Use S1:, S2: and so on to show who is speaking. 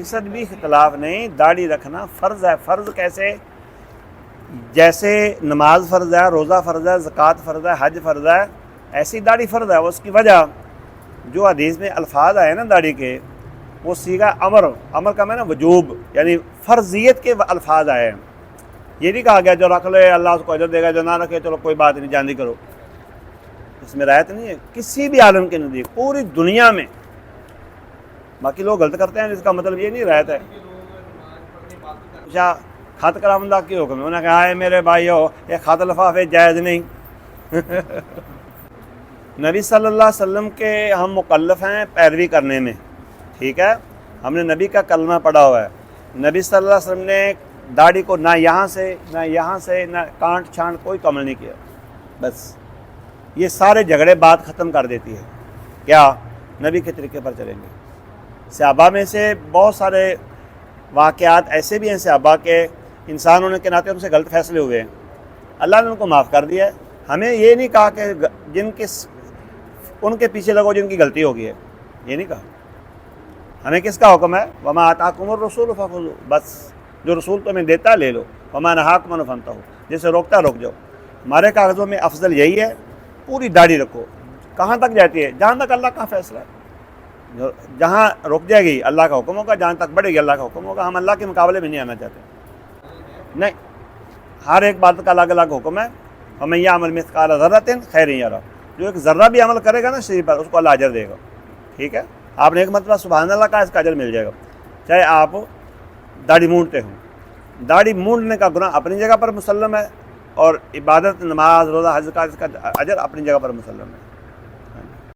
S1: فیصد بھی اختلاف نہیں، داڑھی رکھنا فرض ہے۔ فرض کیسے؟ جیسے نماز فرض ہے، روزہ فرض ہے، زکوٰۃ فرض ہے، حج فرض ہے، ایسی داڑھی فرض ہے۔ اس کی وجہ جو حدیث میں الفاظ آئے نا داڑھی کے، وہ صیغہ امر کا معنی وجوب، یعنی فرضیت کے الفاظ آئے ہیں۔ یہ نہیں کہا گیا جو رکھ لے اللہ اس کو اجر دے گا، جو نہ رکھے چلو کوئی بات نہیں جاندی کرو۔ اس میں رعایت نہیں ہے کسی بھی عالم کے نزدیک، پوری دنیا میں۔ باقی لوگ غلط کرتے ہیں، جس کا مطلب یہ نہیں رعایت ہے۔ اچھا، خط کرامندہ کی حکم ہے؟ انہوں نے کہا ہے میرے بھائیو یہ خط لفافے جائز نہیں۔ نبی صلی اللہ علیہ وسلم کے ہم مکلف ہیں پیروی کرنے میں، ٹھیک ہے؟ ہم نے نبی کا کلمہ پڑھا ہوا ہے۔ نبی صلی اللہ علیہ وسلم نے داڑھی کو نہ یہاں سے نہ کانٹ چھانٹ کوئی کمل نہیں کیا۔ بس یہ سارے جھگڑے بات ختم کر دیتی ہے۔ کیا؟ نبی کے طریقے پر چلیں گے۔ صحابہ میں سے بہت سارے واقعات ایسے بھی ہیں صحابہ کے انسان ہونے کے ناطے ان سے غلط فیصلے ہوئے ہیں، اللہ نے ان کو معاف کر دیا ہے۔ ہمیں یہ نہیں کہا کہ ان کے پیچھے لگو جن کی غلطی ہوگی ہے، یہ نہیں کہا۔ ہمیں کس کا حکم ہے؟ وما آتاکم الرسول فخذوہ، بس جو رسول تمہیں دیتا لے لو، وما نہاکم عنہ فانتہوا، جسے روکتا روک جاؤ۔ ہمارے کاغذوں میں افضل یہی ہے، پوری داڑھی رکھو۔ کہاں تک جاتی ہے؟ جہاں تک اللہ کا فیصلہ ہے۔ جہاں رک جائے گی اللہ کا حکم ہوگا، جہاں تک بڑھے گی اللہ کا حکم ہوگا۔ ہم اللہ کے مقابلے میں نہیں آنا چاہتے، نہیں، ہر ایک بات کا الگ الگ حکم ہے۔ وَمَن يَعْمَلْ مِثْقَالَ ذَرَّةٍ خَيْرًا يَرَهُ، جو ایک ذرہ بھی عمل کرے گا نا شریف پر، اس کو اللہ اجر دے گا، ٹھیک ہے؟ آپ نے ایک مرتبہ سبحان اللہ کا، اس کا اجر مل جائے گا، چاہے آپ داڑھی مونڈتے ہوں۔ داڑھی مونڈنے کا گناہ اپنی جگہ پر مسلم ہے، اور عبادت، نماز، روزہ، حج کا اس کا اجر اپنی جگہ پر مسلم ہے۔